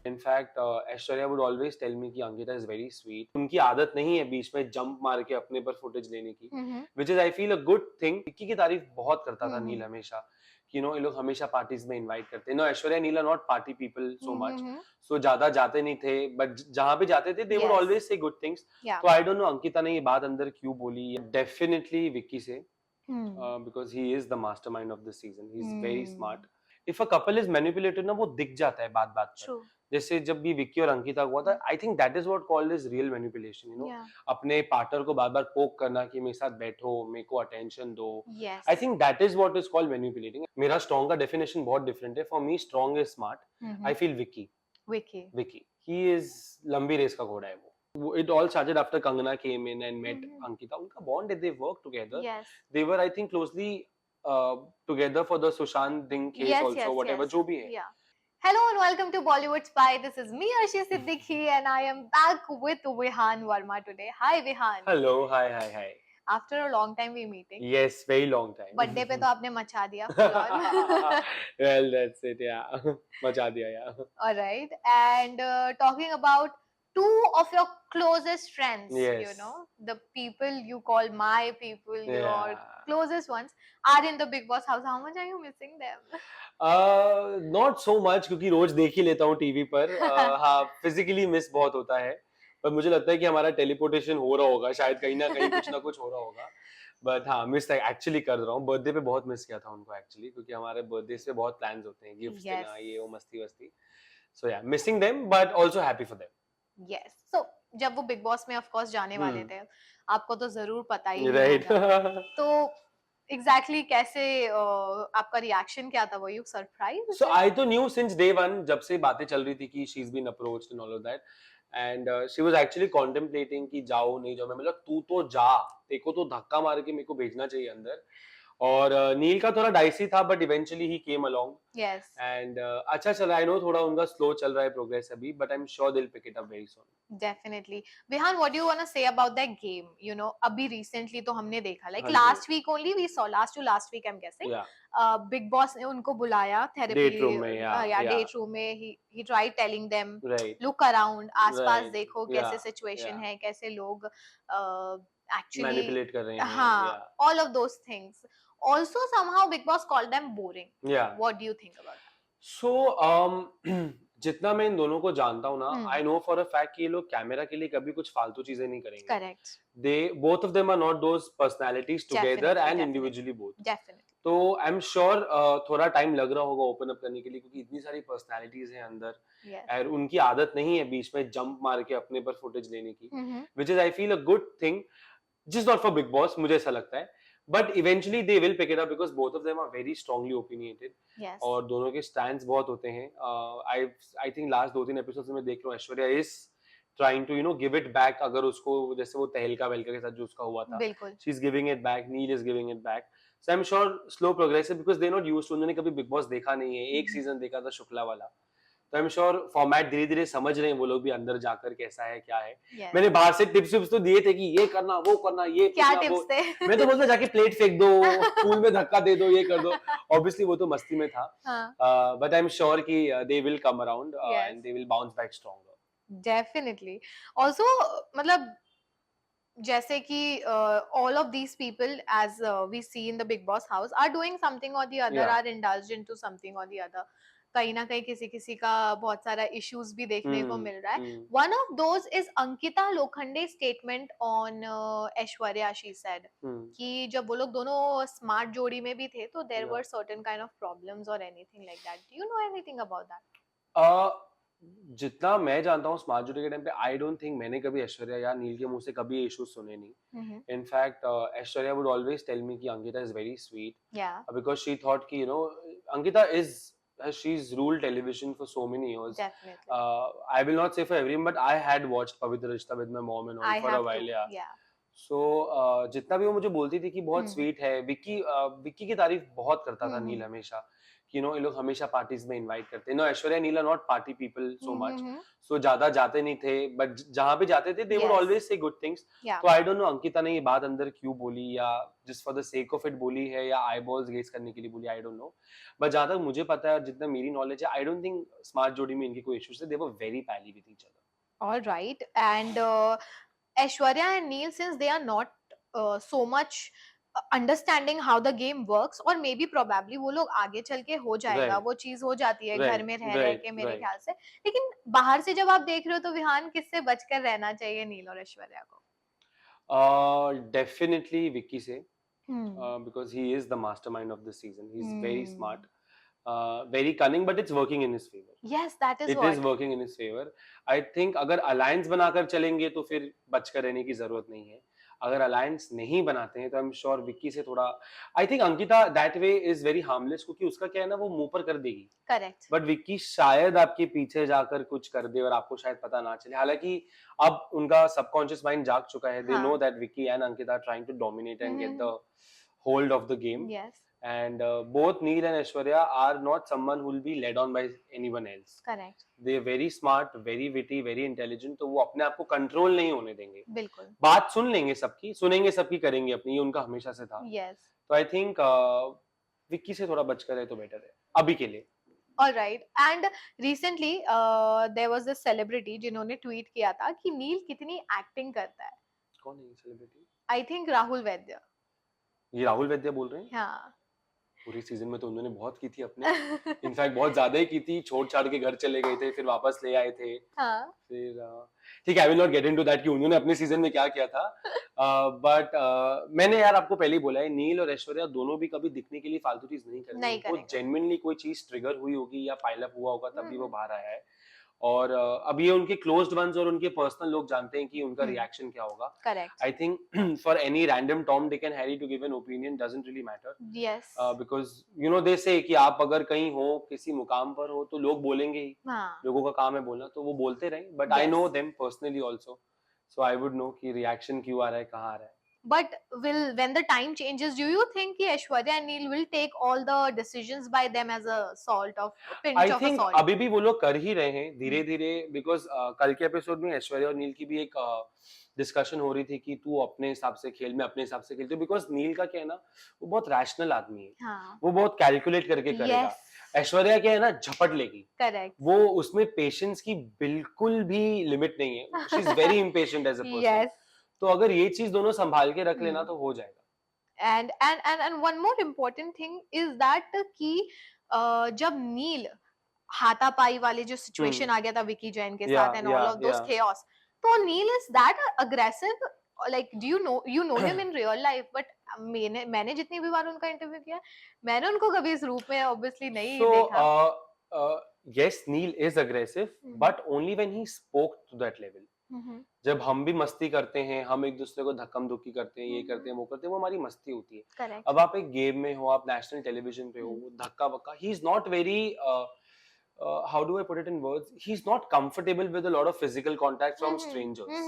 In fact Aishwarya would always tell me कि Ankita is very sweet. उनकी आदत नहीं है बीच में जंप मार के अपने पर फुटेज लेने की, which is I feel a good thing. Vicky की तारीफ बहुत करता था नील हमेशा कि ये लोग हमेशा पार्टीज में इनवाइट करते हैं. No, Aishwarya Neel are not party people so much, so ज्यादा जाते नहीं थे, बट जहां पे जाते थे they would always say good things. तो आई डोंट नो अंकिता ने ये बात अंदर क्यों बोली. डेफिनेटली विक्की से, because he is the mastermind of this season. He's very smart. If a couple is manipulated ना, वो दिख जाता है बात बात पर. जैसे जब भी विक्की और अंकिता हुआ था, आई think that is what called is real manipulation, you know. अपने पार्टनर को बार बार पोक करना कि मेरे साथ बैठो, मेरे को अटेंशन दो. आई think that is what is called manipulating. मेरा स्ट्रॉन्ग का डेफिनेशन बहुत डिफरेंट है. For me strong is smart. I feel Vicky. Vicky he is लंबी रेस का घोड़ा है वो. It all started after Kangana came in and met Ankita. उनका bond, they worked together. Yes. They were, I think, closely together for the Sushant Singh case also, whatever, जो भी है. Yeah. Hello and welcome to Bollywood Spy. This is me, Arshi Siddiqui, and I am back with Vihan Verma today. Hi, Vihan. Hello, hi. After a long time we meeting. Yes, very long time. Birthday पे तो आपने मचा दिया full on. Well, that's it, yeah. मचा दिया, yeah. All right, and talking about two of your closest friends, yes. You know, the people you call my people, your closest ones are in the Big Boss house. How much are you missing them? Not so much, क्योंकि रोज देख ही लेता हूँ TV पर. हाँ, physically miss बहुत होता है, पर मुझे लगता है कि हमारा टेलीपोर्टेशन हो रहा होगा शायद, कहीं ना कहीं कुछ ना कुछ हो रहा होगा. बट हाँ, मिस एक्चुअली कर रहा हूँ. बर्थडे पे बहुत मिस किया था उनको एक्चुअली, क्योंकि हमारे बर्थडे से बहुत प्लान्स होते हैं, गिफ्ट्स देना, ये वो मस्ती वस्ती. सो या, missing them but also happy for them. Yes. So जब वो बिग बॉस में ऑफ कोर्स जाने वाले थे, आपको तो जरूर पता ही right. होगा. तो एग्जैक्टली कैसे आपका रिएक्शन क्या था? Were you surprised? So I तो knew since day one, जब से बातें चल रही थी कि she's been approached and all of that, and she was actually contemplating कि जाओ नहीं जाओ. मैं बोला तू तो जा, तेरे को तो धक्का मार के मेरे को भेजना चाहिए अंदर. और नील का थोड़ा डाइसी था, but eventually he came along. Yes. And अच्छा चला. आई नो थोड़ा उनका स्लो चल रहा है प्रोग्रेस अभी, but I am sure they will pick it up very soon. Definitely. Vihan, what do you want to say about that game? You know, अभी recently तो हमने देखा, like last week only we saw, last to last week I'm guessing. Big Boss ने उनको बुलाया therapy date room में, date room में. He tried telling them, right. look around, आसपास देखो कैसे situation है, कैसे लोग actually manipulate कर रहे हैं. हाँ, all of those things. Also somehow Big Boss called them boring. Yeah. What do you think about that? So जितना मैं इन दोनों को जानता हूँ ना, I know for a fact कि ये लोग कैमरा के लिए कभी कुछ फालतू चीजें नहीं करेंगे. Correct. They both of them are not those personalities together and individually both. Definitely. तो आई एम श्योर थोड़ा टाइम लग रहा होगा ओपन अप करने के लिए, क्योंकि इतनी सारी पर्सनालिटीज हैं अंदर. और उनकी आदत नहीं है बीच में जंप मार के अपने पर फुटेज लेने की, which is I feel a good thing, just not for big boss, मुझे ऐसा लगता है. But eventually they will pick it up because both of them are very strongly opinionated. Yes. और दोनों के stands बहुत होते हैं. I think last 2-3 episodes में देख रहा हूँ, Aishwarya is trying to give it back. अगर उसको जैसे वो तहलका वेलका के साथ जो उसका हुआ था, she's giving it back. Neil is giving it back. So I'm sure slow progressive because they're not used to. उन्होंने कभी बिग बॉस देखा नहीं है. एक सीजन देखा था शुक्ला वाला. तो आई एम श्योर फॉर्मेट धीरे धीरे समझ रहे हैं वो लोग भी अंदर जाकर कैसा है क्या है. मैंने बाहर से टिप्स तो दिए थे कि ये करना वो करना, ये क्या टिप्स थे? मैं तो बोलता जाके प्लेट फेंक दो, पूल में धक्का दे दो, ये कर दो. ऑब्वियसली वो तो मस्ती में था, बट आई एम श्योर कि दे will come around and they will bounce back stronger. Definitely. Also मतलब जैसे कि all of these people as we see in the Big Boss house are doing something or the other, are indulged into something or the other. कहीं ना कहीं किसी किसी का बहुत सारा इश्यूज भी देखने को मिल रहा है. One of those is Ankita Lokhande's statement on Aishwarya. She said कि जब वो लोग दोनों स्मार्ट जोड़ी में भी थे तो there were certain kind of problems or anything like that. Do you know anything about that? जितना मैं जानता हूँ स्मार्ट जोड़ी के टाइम पे आई डोंट थिंक मैंने कभी ऐश्वर्या या नील के मुंह से कभी इश्यूज सुने नहीं. In fact Aishwarya would always tell me कि Ankita is very sweet, because she thought कि Ankita is she's ruled television for so many years. Definitely. I will not say for everyone, but I had watched Pavitra Rishta with my mom and all for a while. Yeah. सो जितना भी वो मुझे बोलती थी कि बहुत हम्म sweet है, विक्की की तारीफ बहुत करता था नील हम्म हमेशा, कि ये लोग हमेशा पार्टीज में इनवाइट करते हैं। No, Aishwarya Neel are not party people so much, hmm so ज्यादा जाते नहीं थे, बट जहां पे जाते थे they would yes always say good things. या तो आई डोंट नो अंकिता ने ये बात अंदर क्यों बोली, या just for the sake of it बोली है, या आई बॉल्स गेस करने के लिए बोली, आई डोंट नो। बट जहां तक मुझे पता है, जितना मेरी नॉलेज है, आई डोंट थिंक स्मार्ट जोड़ी में इनके कोई इश्यूज थे, दे वर वेरी पैली with each other. all right and Aishwarya and Neil, since they are not so much understanding how the game works, और मे बी probably वो लोग आगे चल के हो जाएगा, राइट वो चीज हो जाती है घर राइट में रह रह राइट के मेरे राइट। ख्याल से। लेकिन बाहर से जब आप देख रहे हो तो विहान किससे बचकर रहना चाहिए नील और ऐश्वर्या को? डेफिनेटली विक्की से, हम्म because he is the mastermind of this season. He's very hmm smart, very cunning, but it's working in his favor. Yes that is It is what. working in his favor. I think अगर alliance बनाकर चलेंगे तो फिर बचकर रहने की जरूरत नहीं है। अगर अलायंस नहीं बनाते हैं तो आई एम श्योर विक्की से थोड़ा, I think Ankita that way is very harmless, क्योंकि उसका क्या है ना, वो मुंह पर कर देगी, करेक्ट। बट विक्की शायद आपके पीछे जाकर कुछ कर दे और आपको शायद पता ना चले। हालांकि अब उनका सबकॉन्शियस माइंड जाग चुका है, दे नो हाँ that Vicky and Ankita are trying to dominate and get the hold of the game, yes and both Neil and Aishwarya are not someone who will be led on by anyone else. Correct They are very smart, very witty, very intelligent, तो वो अपने आप को control नहीं होने देंगे, बिल्कुल बात सुन लेंगे सबकी, सुनेंगे सबकी, करेंगे अपनी, ये उनका हमेशा से था। यस। तो आई थिंक विक्की से थोड़ा बचकर रहे तो बेटर है अभी के लिए। All right. And recently there was this celebrity जिन्होंने ट्वीट किया था कि नील कितनी एक्टिंग करता है। कौन है ये celebrity? I think Rahul Vaidya. ये राहुल वैद्य बोल रहे हैं? हाँ पूरी सीजन में तो उन्होंने बहुत की थी अपने, इनफैक्ट बहुत ज्यादा ही की थी, छोड़ छाड़ के घर चले गए थे, फिर वापस ले आए थे। हाँ फिर ठीक है, I will not get into that कि उन्होंने अपने सीजन में क्या किया था, बट मैंने यार आपको पहले ही बोला है, नील और ऐश्वर्या दोनों भी कभी दिखने के लिए फालतू चीज नहीं करते, नहीं उनको करेंगे। जेन्युइनली कोई चीज ट्रिगर हुई होगी या पाइल अप हुआ होगा तभी वो हम्म बाहर आया है। और अब ये उनके क्लोज्ड वंस और उनके पर्सनल लोग जानते हैं कि उनका रिएक्शन क्या होगा। Correct. I think for any random Tom, Dick and Harry to give an opinion doesn't really matter, yes because you know they say कि आप अगर कहीं हो, किसी मुकाम पर हो, तो लोग बोलेंगे ही, हाँ लोगों का काम है बोलना, तो वो बोलते रहें, but I Yes. know them personally also, so I would know कि reaction क्यों आ रहा है, कहाँ आ रहा है। But will when the time changes, do you think कि Aishwarya and nil will take all the decisions by them as a salt of pinch I of a think salt? अभी भी वो लोग कर ही रहे हैं धीरे धीरे, बिकॉज कल के एपिसोड में ऐश्वर्या और नील की भी एक डिस्कशन हो रही थी कि तू अपने हिसाब से खेल, मैं अपने हिसाब से खेलती हूँ, बिकॉज नील का क्या है ना, वो बहुत रैशनल आदमी है, हाँ वो बहुत कैलकुलेट करके करेगा। यस ऐश्वर्या क्या है ना, झपट लेगी, करेक्ट। वो उसमें पेशेंस की बिल्कुल भी लिमिट नहीं है, she is very impatient as a person. Yes तो अगर ये चीज दोनों संभाल के रख लेना तो हो जाएगा। and one more important thing is that कि जब नील हाथापाई वाली जो सिचुएशन आ गया था विकी जैन के या साथ and all of those chaos, तो Neel is that aggressive, like do you know him in real life? but मैंने जितनी भी बार उनका इंटरव्यू किया, मैंने उनको कभी इस रूप में ऑब्वियसली नहीं So, देखा। yes, Neil is aggressive, but only when he spoke to that level. जब हम भी मस्ती करते हैं, हम एक दूसरे को धक्कम धुक्की करते हैं, ये करते हैं, वो करते हैं, वो हमारी मस्ती होती है। करेक्ट। अब आप एक गेम में हो, आप नेशनल टेलीविजन पे हो, धक्का वक्का, he is not very, how do I put it in words? He's not comfortable with a lot of physical contact from strangers.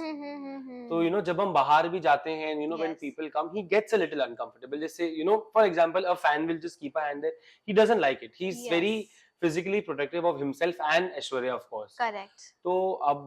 तो जब हम बाहर भी जाते हैं, when Yes. people come, he gets a little uncomfortable. जैसे for example, a fan will just keep a hand there. He doesn't like it. He's Yes. very physically protective of himself and Aishwarya, of course. Correct. तो अब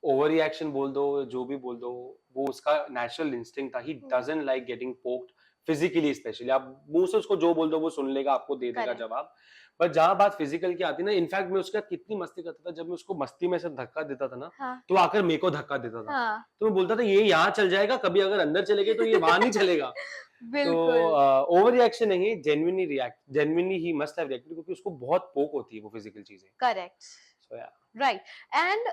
over reaction बोल दो, जो भी बोल दो, वो उसका नेचुरल इंस्टिंक्ट था। He doesn't like getting poked physically, specially. आप मुंह से उसको जो बोल दो वो सुन लेगा, आपको दे देगा Correct. जवाब। बट जहां बात फिजिकल की आती ना, इनफैक्ट मैं उसके साथ कितनी मस्ती करता था, जब मैं उसको मस्ती में से धक्का देता था ना, हाँ तो आकर मेरे को धक्का देता था। हाँ तो मैं बोलता था ये यहाँ चल जाएगा, कभी अगर अंदर चले गए तो ये वहां नहीं चलेगा। तो बिल्कुल। ओवर रिएक्शन नहीं है, genuinely he must have reacted, क्योंकि उसको बहुत पोक होती है वो फिजिकल चीजें। करेक्ट। सो या Right. And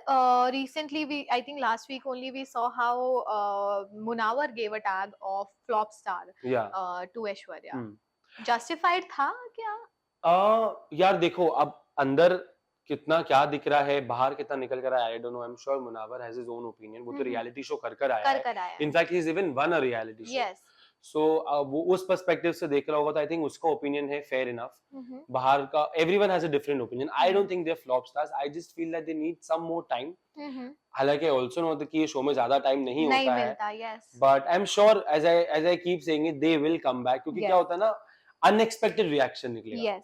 recently, I think last week only, we saw how Munawar gave a tag of flop star या to Aishwarya. Justified था क्या? यार देखो, अब अंदर कितना क्या दिख रहा है, बाहर कितना निकल कर आया, I don't know. I am sure Munawar has his own opinion. वो तो रियलिटी शो कर आया है। कर आया। In fact he is even won a reality show. Yes. So वो उस पर्सपेक्टिव से देख रहा होगा तो आई थिंक उसका ओपिनियन है फेयर इनफ. बाहर का everyone has a different opinion. I don't think they are flop stars. I just feel that they need some more time. हालांकि आई आल्सो नो कि ये शो में ज्यादा टाइम नहीं होता है, मिलता, yes. But I am sure as I keep saying it they will come back. क्योंकि क्या होता है ना, अनएक्सपेक्टेड रिएक्शन निकलेगा. Yes,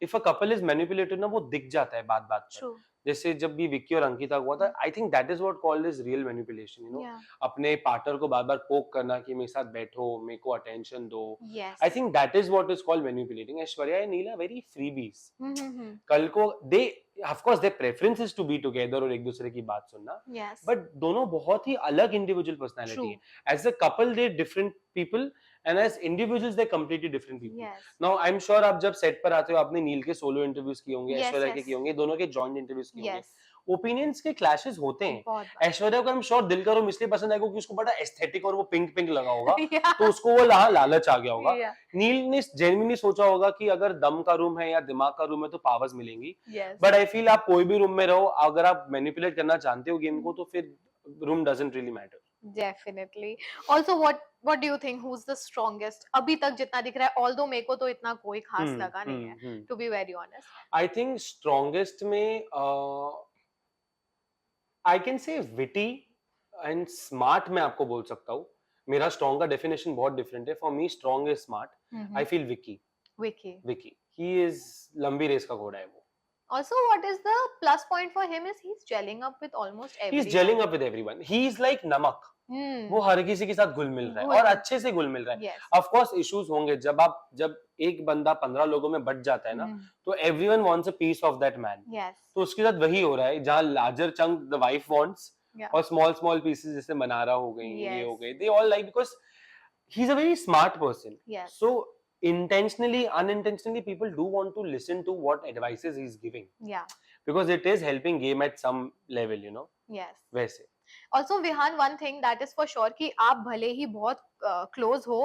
if a couple is manipulated ना, वो दिख जाता है बात बात पर. true. जैसे जब भी विक्की और अंकिता को हुआ था, आई think that is what called is real manipulation. You know, Yeah, अपने पार्टनर को बार बार पोक करना कि मेरे साथ बैठो, मेरे को अटेंशन दो. yes. I think that is what is called manipulating. Aishwarya and Neel are very freebies. Mm-hmm. कल को they of course their preference is to be together और एक दूसरे की बात सुनना, Yes, बट दोनों बहुत ही अलग इंडिविजुअल पर्सनालिटी true. है. As a couple they different people and as individuals they completely different people. Yes, now I am sure आप जब सेट पर आते हो, आपने नील के सोलो इंटरव्यूज किए होंगे, Yes, ऐश्वर्या के yes. किए होंगे, दोनों के जॉइंट इंटरव्यूज किए होंगे. yes. ओपिनियंस के क्लैशेस होते हैं. बहुत बार. ऐश्वर्या को आई एम श्योर दिल का रूम इसलिए पसंद आएगा क्योंकि उसको बड़ा एस्थेटिक और वो पिंक पिंक लगा होगा, Yeah, तो उसको वो लालच आ गया होगा. yeah, नील ने जेन्युइनली सोचा होगा कि अगर दम का रूम है या दिमाग का रूम है तो पावर्स मिलेंगी. yes. बट आई फील आप कोई भी रूम में रहो, अगर आप मैनिपुलेट करना जानते हो गेम को, तो फिर room doesn't really matter. Definitely. Also, what do you think? Who's the strongest? अभी तक जितना दिख रहा है, although मेरे को तो इतना कोई खास लगा नहीं है, to be very honest. I think strongest में I can say witty and smart मैं आपको बोल सकता हूँ. मेरा स्ट्रॉन्ग का डेफिनेशन बहुत डिफरेंट है. For me strong is smart. I feel Vicky. Vicky. He is लंबी रेस का घोड़ा है वो. Also, what is the plus point for him is he's gelling up with almost he everyone. Is gelling up with everyone. He is like नमक. Hmm. वो हर किसी के साथ घुल मिल रहा है घुल- और अच्छे से घुल मिल रहा है. Yes. ऑफ कोर्स इश्यूज होंगे जब एक बंदा 15 लोगों में बट जाता है ना, Hmm. तो everyone wants a piece of that man. Yes. तो उसके साथ वही हो रहा है, जहां larger chunk the wife wants Yeah. और स्मॉल पीसेस जैसे मनारा हो गई, ये Yes. हो गए, they all like because he is a very smart person. Yes. So intentionally unintentionally people do want to listen to what advices he's giving Yeah. because it is helping game at some level, you know. Yes. वैसे Also, Vihan, one thing that is for sure कि आप भले ही बहुत close हो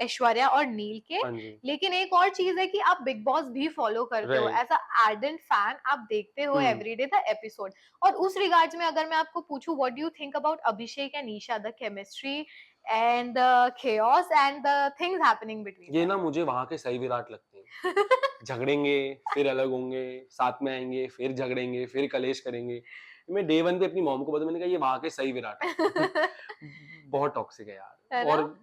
ऐश्वर्या और नील के, हाँ जी. लेकिन एक और चीज है कि आप बिग बॉस भी फॉलो करते हो Right. As a ardent fan. आप देखते हो एवरीडे द एपिसोड. और उस रिगार्ड्स में अगर मैं आपको पूछूं what do you think about Abhishek and Isha, the chemistry and the chaos and the things happening between ये ना मुझे वहां के सही विराट लगते हैं. झगड़ेंगे, फिर अलग होंगे, साथ में आएंगे, फिर झगड़ेंगे, फिर कलेश करेंगे. मैं डे वन पे अपनी मॉम को बताया, मैंने कहा ये वहां के सही विराट है. बहुत टॉक्सिक है है यार. ना? और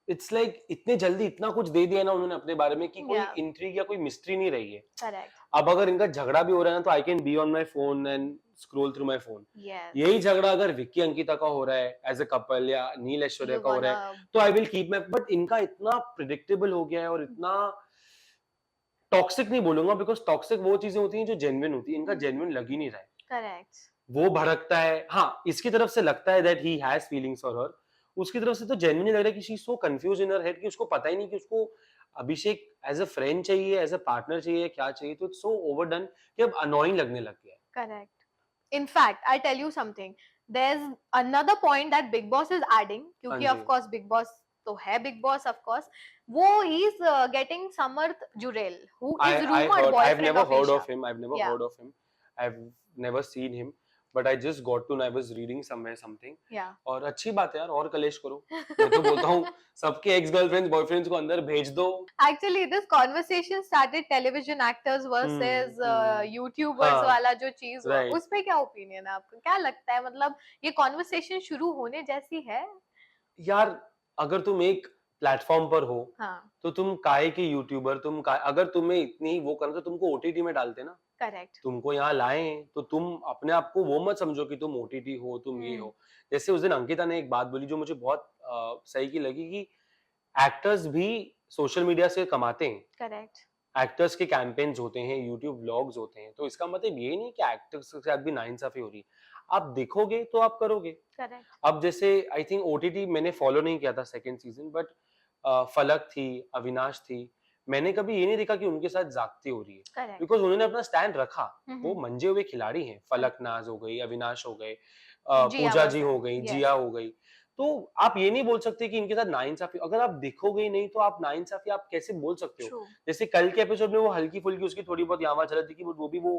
इट्स लाइक इतने जल्दी इतना कुछ दे दिया ना उन्होंने अपने बारे में कि कोई Yeah. इंट्रिग या कोई मिस्ट्री नहीं रही है. करेक्ट. अब अगर इनका झगड़ा भी हो रहा है ना, तो I can be on my phone and scroll through my phone. Yes. यही झगड़ा अगर विक्की अंकिता का हो रहा है एज अ कपल या नील ऐश्वर्या का हो रहा है, तो I will keep my. But इनका इतना प्रिडिक्टेबल हो गया है और इतना टॉक्सिक नहीं बोलूंगा, बिकॉज टॉक्सिक वो चीजें होती हैं जो जेन्युइन होती है. इनका जेन्युइन लग ही नहीं रहा है. करेक्ट. वो भड़कता है. हाँ, इसकी तरफ से लगता है that he has feelings for her. उसकी तरफ से तो जेन्युइनली लग रहा है कि she is so confuse in her head कि उसको पता ही नहीं कि उसको अभिषेक एज अ फ्रेंड चाहिए, एज अ पार्टनर चाहिए, क्या चाहिए. तो इट्स सो ओवरडन कि अब अनोइंग लगने लग गया है. Correct. In fact, I'll tell you something. There's another point that Big Boss is adding, क्योंकि हाँ of ji. course Big Boss तो है Big Boss of course. वो is getting Samarth Jurel, who is I rumored heard, I've boyfriend never of heard Isha. of him. I've never Yeah. heard of him. I've never seen him. But I just got to know. I was reading somewhere something. Yeah. और अच्छी बात है यार, और कलेश करो. मैं तो बोलता हूँ सबके एक्स गर्लफ्रेंड्स बॉयफ्रेंड्स को अंदर भेज दो. Actually, this conversation started television actors versus YouTubers हाँ. वाला जो चीज हुआ, Right. उस पे क्या ओपिनियन है आपका? क्या लगता है, मतलब ये कॉन्वर्सेशन शुरू होने जैसी है? यार अगर तुम एक प्लेटफॉर्म पर हो, हाँ. तो तुम काहे के यूट्यूबर, अगर तुम्हें इतनी वो करना तो तुमको ओटीटी में डालते ना. करेक्ट. तुमको यहाँ लाए, तो तुम अपने आप को वो मत समझो कि तुम ओटीटी हो, तुम ये हो. जैसे उस दिन अंकिता ने एक बात बोली जो मुझे बहुत सही की लगी कि एक्टर्स भी सोशल मीडिया से कमाते हैं. करेक्ट. एक्टर्स के कैंपेन्स होते हैं, यूट्यूब व्लॉग्स होते हैं. तो इसका मतलब ये नहीं कि एक्टर्स के साथ भी नाइंसाफी हो रही है. आप देखोगे तो आप करोगे. करेक्ट. अब जैसे आई थिंक ओटीटी मैंने फॉलो नहीं किया था सेकंड सीजन, बट फलक थी, अविनाश थी, मैंने कभी ये नहीं देखा कि उनके साथ जागती हो रही है. करेक्ट. बिकॉज उन्होंने अपना स्टैंड रखा. वो हम्म. मंजे हुए खिलाड़ी हैं. फलक नाज हो गई, अविनाश हो गए, जिया पूजा was जी there. हो गई, Yes. जिया हो गई. तो आप ये नहीं बोल सकते कि इनके साथ नाइंसाफी. अगर आप देखोगे ही नहीं तो आप नाइंसाफी आप कैसे बोल सकते हो? True. जैसे कल के एपिसोड में वो हल्की फुल्की उसकी थोड़ी बहुत यहाँ वहाँ चल रही थी कि वो भी वो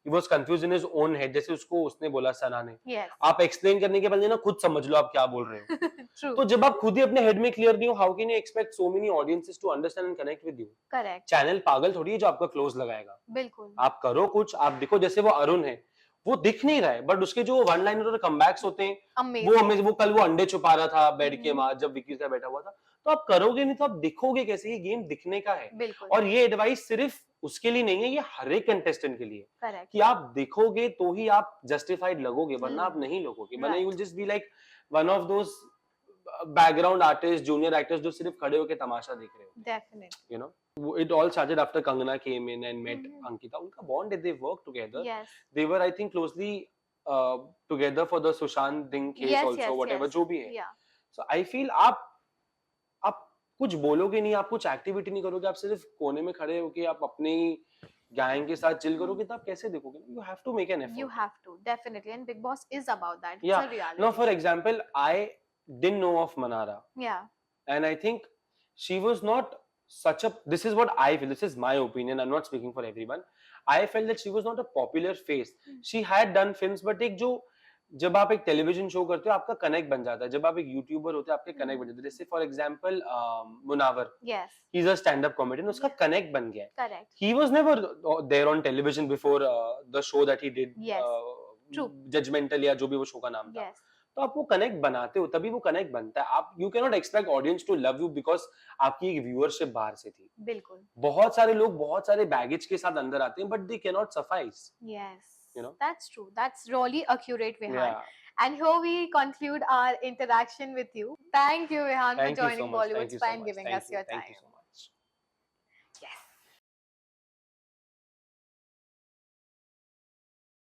he was confused in his own head, जैसे उसको उसने बोला सना ने, Yes. आप एक्सप्लेन करने के पहले ना खुद समझ लो आप क्या बोल रहे हो। True. तो जब आप खुद ही अपने हेड में क्लियर नहीं हो, how can you expect so many audiences to understand and connect with you? Correct. Channel पागल थोड़ी है जो आपका क्लोज लगाएगा। बिल्कुल। आप करो कुछ, आप दिखो, जैसे वो अरुण है, वो दिख नहीं रहा है, बट उसके जो वन लाइनर और कमबैक्स होते हैं, Amazing. वो कल वो अंडे छुपा रहा था बेड के हम्म। वहां जब विकी का बैठा हुआ था, तो आप करोगे नहीं तो आप दिखोगे कैसे? ये गेम दिखने का है। बिल्कुल। और ये एडवाइस सिर्फ उसके लिए नहीं है, ये हर एक कंटेस्टेंट के लिए, Correct. कि आप दिखोगे तो ही आप जस्टिफाइड लगोगे, वरना आप नहीं लगोगे, वरना you will just be like one of those background artist, junior actors जो सिर्फ खड़े होकर तमाशा देख रहे हो। Definitely. You know, it all started after Kangana came in and met Mhm. Ankita. उनका bond, they worked together. Yes. They were, I think, closely together for the Sushant Singh case Yes, also, yes, whatever yes. जो भी है। Yeah. So I feel आप कुछ बोलोगे नहीं, आप कुछ एक्टिविटी नहीं करोगे, आप सिर्फ कोने में खड़े होके आप अपनी गैंग के साथ चिल करोगे, तो आप कैसे देखोगे? You have to make an effort. You have to, definitely. And Big Boss is about that. It's Yeah. a reality. Now, for example, I didn't know of Manara. Yeah. And I think she was not such a, this is what I feel, this is my opinion, I'm not speaking for everyone. I felt that she was not a popular face. She had done films, but एक जो, जब आप एक television show करते हो आपका connect बन जाता है, जब आप एक यूट्यूबर होते हो आपके कनेक्ट बन जाते हैं। जैसे for example Munawar, Yes. He is a stand up comedian, उसका कनेक्ट बन गया है। Correct. He was never there on television before the show that he did, Yes. True. Judgmental या जो भी वो शो का नाम था। Yes. तो आप वो कनेक्ट बनाते हो, तभी वो कनेक्ट बनता है। आप you can not expect audience to love you because आपकी एक व्यूअरशिप बाहर से थी। बिल्कुल। बहुत सारे लोग बहुत सारे बैगेज के साथ अंदर आते हैं, but they can not suffice. Yes. You know? That's true. That's really accurate, Vihan. Yeah. And here we conclude our interaction with you. Thank you, Vihan, for Thank you so joining much. Bollywood Thank you Spy so and much. giving Thank us you. your Thank time. you so much.